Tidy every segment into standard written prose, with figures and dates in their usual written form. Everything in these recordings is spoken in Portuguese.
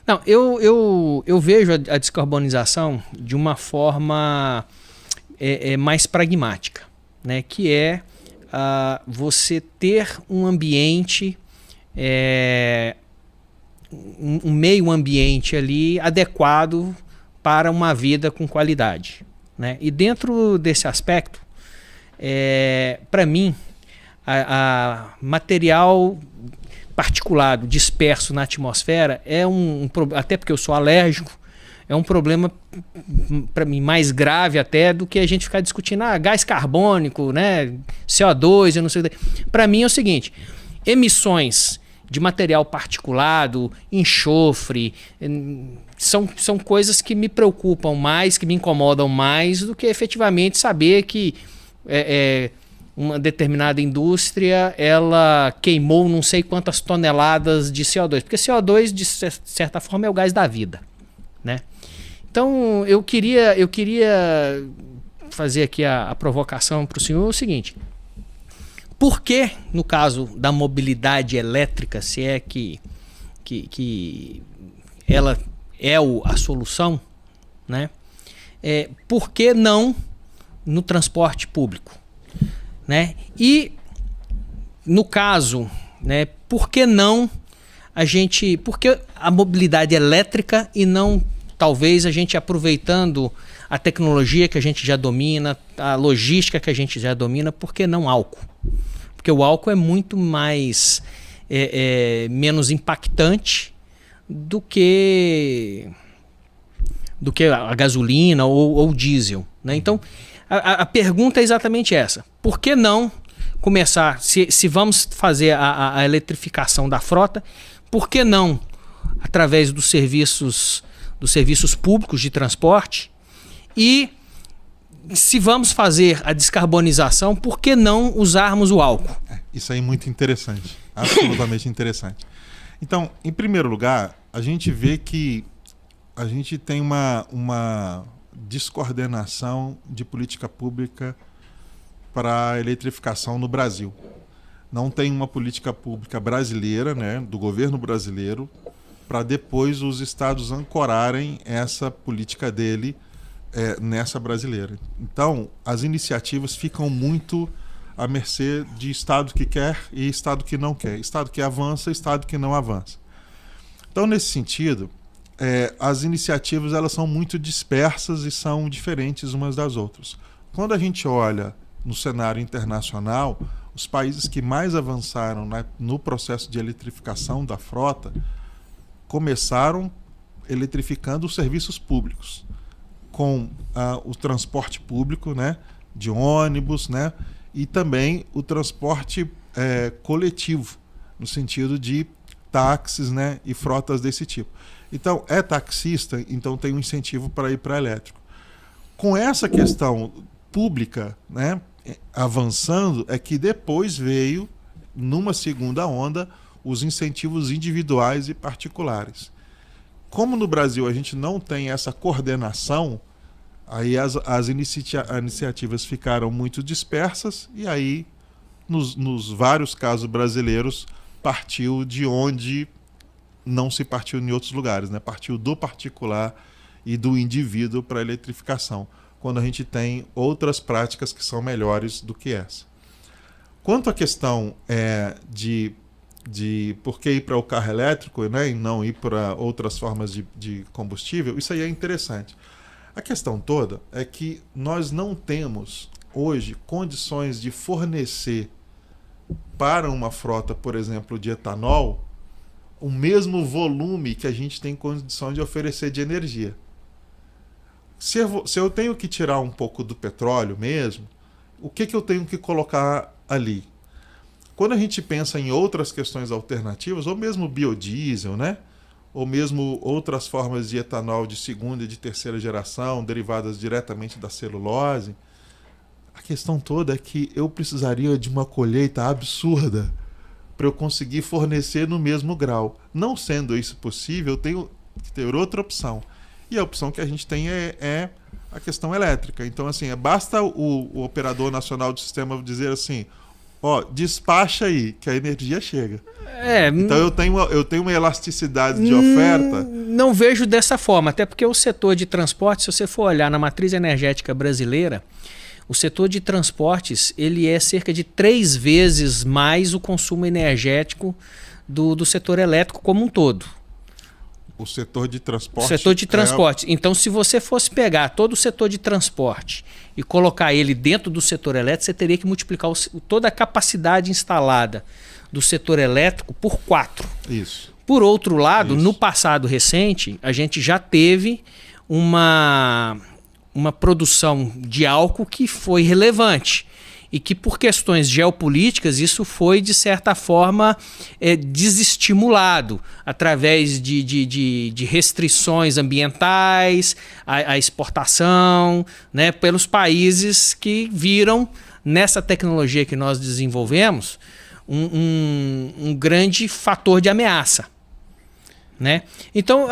Não, eu vejo a descarbonização de uma forma mais pragmática, né? Que é você ter um ambiente, um meio ambiente ali adequado para uma vida com qualidade, né? E dentro desse aspecto, para mim, a material particulado disperso na atmosfera é até porque eu sou alérgico, é um problema para mim mais grave até do que a gente ficar discutindo gás carbônico, né, CO2, eu não sei. Para mim é o seguinte: emissões de material particulado, enxofre, são coisas que me preocupam mais, que me incomodam mais do que efetivamente saber que uma determinada indústria ela queimou não sei quantas toneladas de CO2, porque CO2 de certa forma é o gás da vida, né? Então eu queria fazer aqui a provocação para o senhor o seguinte: por que no caso da mobilidade elétrica, se é que ela é a solução, né? Por que não no transporte público? Né? E no caso, né, por que não por que a mobilidade elétrica e não talvez a gente aproveitando a tecnologia que a gente já domina, a logística que a gente já domina, por que não álcool? Porque o álcool é muito mais menos impactante do que a gasolina ou o diesel, né? Então a pergunta é exatamente essa: por que não começar, se vamos fazer a eletrificação da frota, por que não, através dos serviços públicos de transporte, e se vamos fazer a descarbonização, por que não usarmos o álcool? Isso aí é muito interessante, absolutamente interessante. Então, em primeiro lugar, a gente vê que a gente tem uma descoordenação de política pública para a eletrificação no Brasil. Não tem uma política pública brasileira, né, do governo brasileiro, para depois os estados ancorarem essa política dele nessa brasileira. Então, as iniciativas ficam muito à mercê de estado que quer e estado que não quer. Estado que avança, estado que não avança. Então, nesse sentido, as iniciativas elas são muito dispersas e são diferentes umas das outras. Quando a gente olha no cenário internacional, os países que mais avançaram no processo de eletrificação da frota começaram eletrificando os serviços públicos, com o transporte público, né, de ônibus, né, e também o transporte coletivo, no sentido de táxis, né, e frotas desse tipo. Então, é taxista, então tem um incentivo para ir para elétrico. Com essa questão pública, né, avançando, é que depois veio, numa segunda onda, os incentivos individuais e particulares. Como no Brasil a gente não tem essa coordenação, aí as iniciativas ficaram muito dispersas e aí, nos vários casos brasileiros, partiu de onde não se partiu em outros lugares, né? Partiu do particular e do indivíduo para a eletrificação, quando a gente tem outras práticas que são melhores do que essa. Quanto à questão de por que ir para o carro elétrico, né, e não ir para outras formas de combustível, isso aí é interessante. A questão toda é que nós não temos hoje condições de fornecer para uma frota, por exemplo, de etanol, o mesmo volume que a gente tem condição de oferecer de energia. Se eu tenho que tirar um pouco do petróleo mesmo, o que eu tenho que colocar ali? Quando a gente pensa em outras questões alternativas, ou mesmo biodiesel, né? Ou mesmo outras formas de etanol de segunda e de terceira geração, derivadas diretamente da celulose, a questão toda é que eu precisaria de uma colheita absurda para eu conseguir fornecer no mesmo grau. Não sendo isso possível, eu tenho que ter outra opção. E a opção que a gente tem é a questão elétrica. Então, assim, basta o operador nacional do sistema dizer assim: despacha aí, que a energia chega. Então eu tenho uma elasticidade de oferta não vejo dessa forma, até porque o setor de transporte, se você for olhar na matriz energética brasileira, o setor de transportes ele é cerca de 3 vezes mais o consumo energético do setor elétrico como um todo. O setor de transporte. O setor de transporte. Então, se você fosse pegar todo o setor de transporte e colocar ele dentro do setor elétrico, você teria que multiplicar toda a capacidade instalada do setor elétrico por 4. Isso. Por outro lado, Isso. no passado recente, a gente já teve uma produção de álcool que foi relevante. E que por questões geopolíticas isso foi, de certa forma, desestimulado através de restrições ambientais, a exportação, né, pelos países que viram nessa tecnologia que nós desenvolvemos um grande fator de ameaça. Né? Então,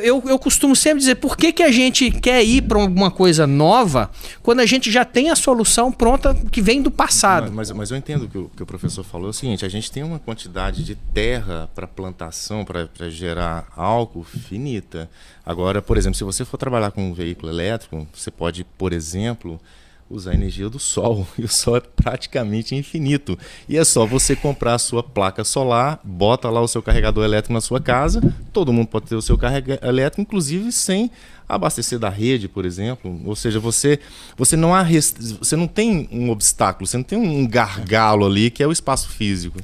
eu costumo sempre dizer, por que a gente quer ir para alguma coisa nova quando a gente já tem a solução pronta que vem do passado? Mas eu entendo que o professor falou é o seguinte, a gente tem uma quantidade de terra para plantação, para gerar álcool finita. Agora, por exemplo, se você for trabalhar com um veículo elétrico, você pode, por exemplo, usar a energia do sol, e o sol é praticamente infinito. E é só você comprar a sua placa solar, bota lá o seu carregador elétrico na sua casa, todo mundo pode ter o seu carregador elétrico, inclusive sem abastecer da rede, por exemplo. Ou seja, você não tem um obstáculo, você não tem um gargalo ali, que é o espaço físico.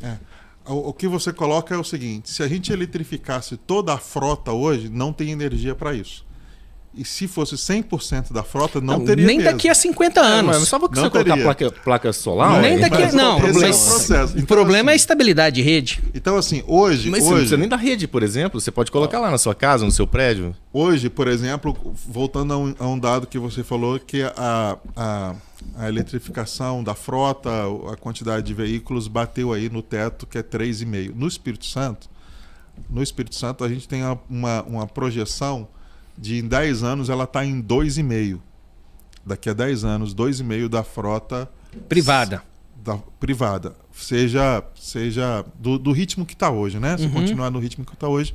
O que você coloca é o seguinte, se a gente eletrificasse toda a frota hoje, não tem energia para isso. E se fosse 100% da frota, não teria nem mesmo. daqui a 50 anos. Mas só porque Não você colocar teria. placa solar... Nem daqui mas não. esse é o Mas processo. o Então, problema é a assim, estabilidade de rede. Então, assim, hoje... Mas você não precisa nem da rede, por exemplo. Você pode colocar lá na sua casa, no seu prédio. Hoje, por exemplo, voltando a um dado que você falou, que a eletrificação da frota, a quantidade de veículos bateu aí no teto, que é 3,5. No Espírito Santo, a gente tem uma projeção de em 10 anos ela está em 2,5. Daqui a 10 anos, 2,5 da frota Privada. Privada. Seja do ritmo que está hoje, né? Se continuar no ritmo que está hoje,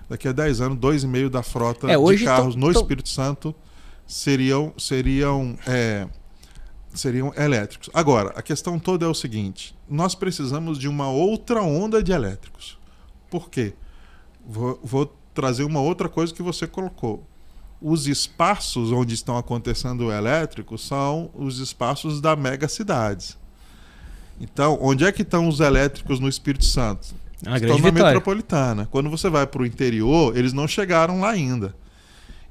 daqui a 10 anos, 2,5 da frota de carros no Espírito Santo seriam elétricos. Agora, a questão toda é o seguinte, nós precisamos de uma outra onda de elétricos. Por quê? Vou trazer uma outra coisa que você colocou. Os espaços onde estão acontecendo o elétrico são os espaços das megacidades. Então, onde é que estão os elétricos no Espírito Santo? Estão na metropolitana. Quando você vai para o interior, eles não chegaram lá ainda.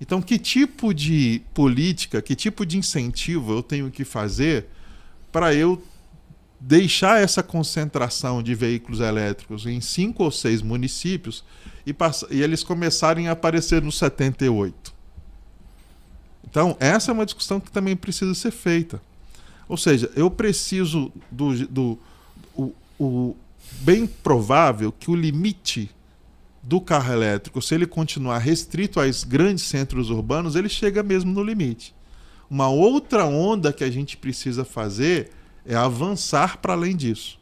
Então, que tipo de política, que tipo de incentivo eu tenho que fazer para eu deixar essa concentração de veículos elétricos em 5 ou 6 municípios e eles começarem a aparecer nos 78? Então, essa é uma discussão que também precisa ser feita. Ou seja, eu preciso bem provável que o limite do carro elétrico, se ele continuar restrito aos grandes centros urbanos, ele chega mesmo no limite. Uma outra onda que a gente precisa fazer é avançar para além disso.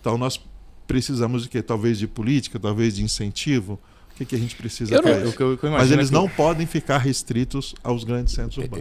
Então nós precisamos de quê? Talvez de política, talvez de incentivo. O que a gente precisa para isso? Mas eles não podem ficar restritos aos grandes centros urbanos.